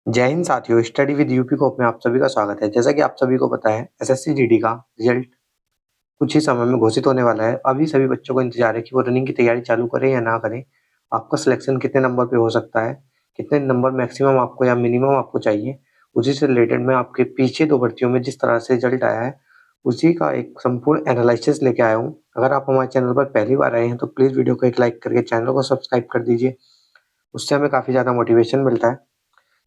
जय हिंद साथियों, study with UP कोप में आप सभी का स्वागत है। जैसा कि आप सभी को पता है, एसएससी जीडी का रिजल्ट कुछ ही समय में घोषित होने वाला है। अभी सभी बच्चों को इंतजार है कि वो रनिंग की तैयारी चालू करें या ना करें। आपका सिलेक्शन कितने नंबर पे हो सकता है, कितने नंबर मैक्सिमम आपको या मिनिमम आपको चाहिए, उसी से रिलेटेड मैं आपके पीछे 2 भर्तियों में जिस तरह से रिजल्ट आया है, उसी का एक संपूर्ण एनालिसिस लेके आया हूँ। अगर आप हमारे चैनल पर पहली बार आए हैं तो प्लीज़ वीडियो को एक लाइक करके चैनल को सब्सक्राइब कर दीजिए। उससे हमें काफ़ी ज़्यादा मोटिवेशन मिलता है।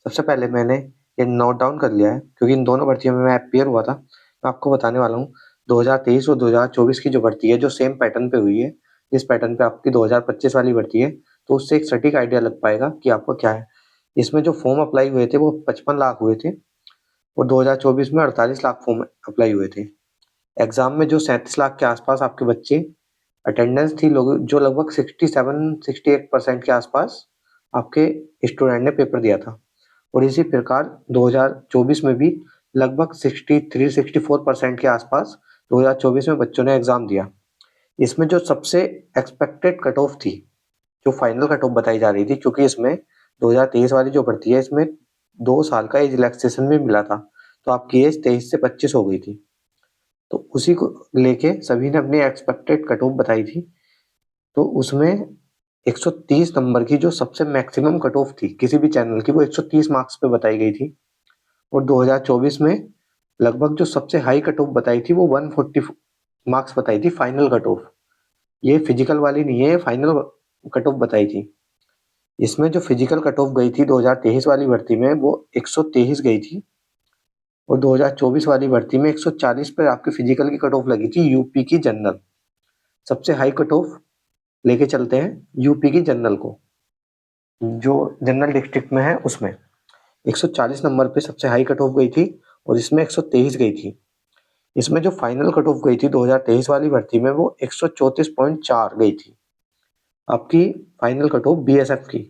सबसे पहले मैंने ये नोट डाउन कर लिया है क्योंकि इन दोनों भर्तियों में मैं अपीयर हुआ था। मैं आपको बताने वाला हूँ 2023 और 2024 की जो भर्ती है, जो सेम पैटर्न पे हुई है, जिस पैटर्न पे आपकी 2025 वाली भर्ती है, तो उससे एक सटीक आइडिया लग पाएगा कि आपको क्या है। इसमें जो फॉर्म अप्लाई हुए थे वो 55 लाख हुए थे और 2024 में 48 लाख फॉर्म अप्लाई हुए थे। एग्जाम में जो 37 लाख के आसपास आपके बच्चे अटेंडेंस थी, लोग जो लगभग 67-68% के आसपास आपके स्टूडेंट ने पेपर दिया था। और इसी प्रकार 2024 में भी लगभग 63-64% के आसपास 2024 में बच्चों ने एग्जाम दिया। इसमें जो सबसे एक्सपेक्टेड कट ऑफ थी, जो फाइनल कट ऑफ बताई जा रही थी, क्योंकि इसमें 2023 वाली जो भर्ती है, इसमें 2 साल का एज रिलैक्सेशन भी मिला था, तो आपकी एज 23 से 25 हो गई थी। तो उसी को लेके सभी ने अपनी एक्सपेक्टेड कट ऑफ बताई थी। तो उसमें 130 नंबर की जो सबसे मैक्सिमम कट ऑफ थी किसी भी चैनल की, वो 130 मार्क्स पे बताई गई थी। और 2024 में लगभग जो सबसे हाई कट ऑफ बताई थी वो 140 मार्क्स बताई थी, फाइनल कट ऑफ। ये फिजिकल वाली नहीं है, फाइनल कट ऑफ बताई थी। इसमें जो फिजिकल कट ऑफ गई थी 2023 वाली भर्ती में, वो 123 गई थी और 2024 वाली भर्ती में 140 पे आपकी फिजिकल की कट ऑफ लगी थी, यूपी की जनरल। सबसे हाई कट ऑफ लेके चलते हैं यूपी की जनरल को, जो जनरल डिस्ट्रिक्ट में है उसमें 140 नंबर पे सबसे हाई कट ऑफ गई थी और इसमें 123 गई थी। इसमें जो फाइनल कट ऑफ गई थी 2023 वाली भर्ती में, वो 134.4 गई थी। आपकी फाइनल कट ऑफ बीएसएफ की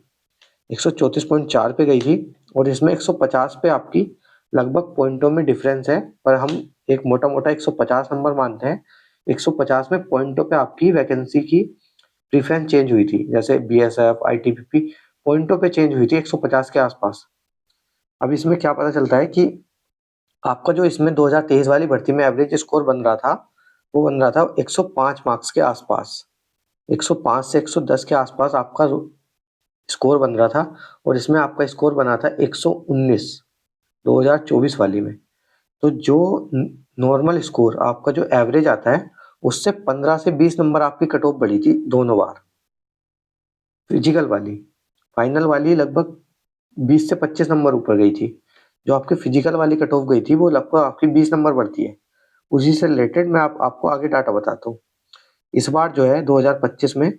134.4 पे गई थी और इसमें 150 पे आपकी लगभग पॉइंटों में डिफरेंस है, पर हम एक मोटा मोटा 150 नंबर मानते हैं। 150 में पॉइंटों पे आपकी वैकेंसी की प्रीफरेंस चेंज हुई थी, जैसे बीएसएफ आईटीबीपी पॉइंटों पे चेंज हुई थी 150 के आसपास। अब इसमें क्या पता चलता है कि आपका जो इसमें 2023 वाली भर्ती में एवरेज स्कोर बन रहा था, वो बन रहा था 105 मार्क्स के आसपास। 105 से 110 के आसपास आपका स्कोर बन रहा था और इसमें आपका स्कोर बना था 119 2024 वाली में। तो जो नॉर्मल स्कोर आपका जो एवरेज आता है, उससे 15 से 20 नंबर आपकी कट ऑफ बढ़ी थी दोनों बार। फिजिकल वाली, फाइनल वाली लगभग 20 से 25 नंबर ऊपर गई थी। जो आपकी फिजिकल वाली कट ऑफ गई थी वो लगभग आपकी 20 नंबर बढ़ती है। उसी से रिलेटेड मैं आपको आगे डाटा बताता हूँ। इस बार जो है 2025 में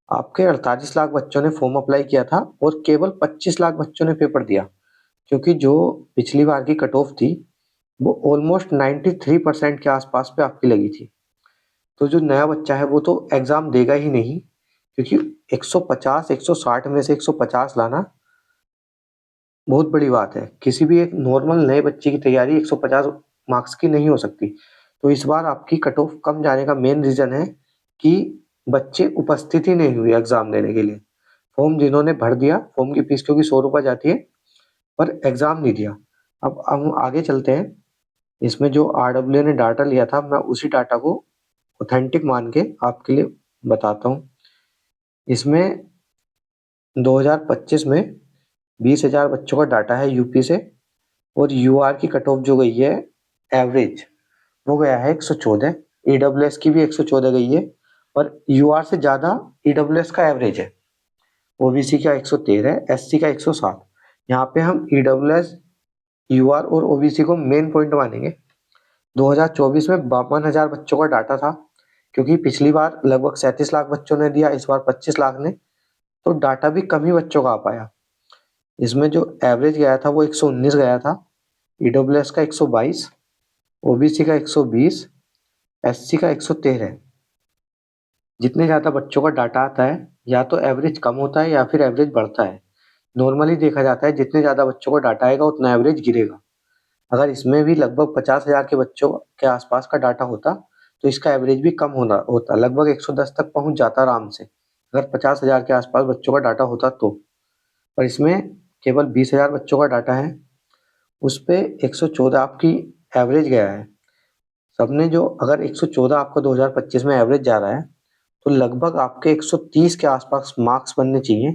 आपके 48 लाख बच्चों ने फॉर्म अप्लाई किया था और केवल 25 लाख बच्चों ने पेपर दिया, क्योंकि जो पिछली बार की कट ऑफ थी वो ऑलमोस्ट 93% के आसपास पे आपकी लगी थी। तो जो नया बच्चा है वो तो एग्जाम देगा ही नहीं, क्योंकि 150 160 में से 150 लाना बहुत बड़ी बात है। किसी भी एक नॉर्मल नए बच्चे की तैयारी 150 मार्क्स की नहीं हो सकती। तो इस बार आपकी कट ऑफ कम जाने का मेन रीजन है कि बच्चे उपस्थित ही नहीं हुए एग्जाम देने के लिए। फॉर्म जिन्होंने भर दिया, फॉर्म की फीस क्योंकि 100 रुपये जाती है, पर एग्जाम नहीं दिया। अब हम आगे चलते हैं। इसमें जो आरडब्ल्यू ने डाटा लिया था, मैं उसी डाटा को ऑथेंटिक मान के आपके लिए बताता हूँ। इसमें 2025 में 20,000 बच्चों का डाटा है यूपी से और यूआर की कट ऑफ जो गई है एवरेज, वो गया है 114। ईडब्ल्यूएस की भी 114 गई है, पर यूआर से ज्यादा ईडब्ल्यूएस का एवरेज है। ओबीसी का 113 है, एससी का 107। यहाँ पे हम ईडब्ल्यूएस, यूआर और ओबीसी को मेन पॉइंट मानेंगे। 2024 में 52,000 बच्चों का डाटा था, क्योंकि पिछली बार लगभग 37 लाख बच्चों ने दिया, इस बार 25 लाख ने, तो डाटा भी कम ही बच्चों का आ पाया। इसमें जो एवरेज गया था वो 119 गया था, ईडब्ल्यूएस का 122, ओबीसी का 120, एससी का 113। जितने ज़्यादा बच्चों का डाटा आता है, या तो एवरेज कम होता है या फिर एवरेज बढ़ता है। नॉर्मली देखा जाता है जितने ज़्यादा बच्चों का डाटा आएगा उतना एवरेज गिरेगा। अगर इसमें भी लगभग 50,000 के बच्चों के आसपास का डाटा होता, तो इसका एवरेज भी कम होना होता, लगभग 110 तक पहुंच जाता आराम से, अगर 50,000 के आसपास बच्चों का डाटा होता तो। पर इसमें केवल 20,000 बच्चों का डाटा है, उस पे 114 आपकी एवरेज गया है। सबने जो अगर 114 आपका 2025 में एवरेज जा रहा है, तो लगभग आपके 130 के आसपास मार्क्स बनने चाहिए,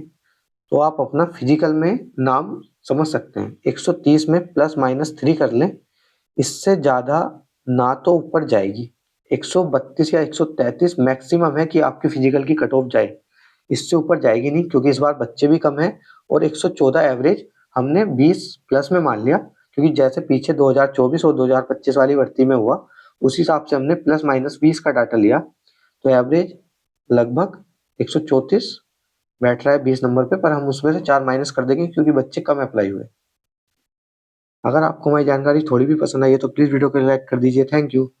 तो आप अपना फिजिकल में नाम समझ सकते हैं। 130 में प्लस माइनस 3 कर लें, इससे ज़्यादा ना तो ऊपर जाएगी। 132 या 133 मैक्सिमम है कि आपकी फिजिकल की कट ऑफ जाए, इससे ऊपर जाएगी नहीं, क्योंकि इस बार बच्चे भी कम हैं और 114 एवरेज हमने 20 प्लस में मान लिया, क्योंकि जैसे पीछे 2024 और 2025 वाली भर्ती में हुआ, उस हिसाब से हमने प्लस माइनस 20 का डाटा लिया, तो एवरेज लगभग 134 बैठ रहा है 20 नंबर पे, पर हम उसमें से 4 माइनस कर देंगे क्योंकि बच्चे कम अप्लाई हुए। अगर आपको हमारी जानकारी थोड़ी भी पसंद आई है तो प्लीज़ वीडियो को लाइक कर दीजिए। Thank you.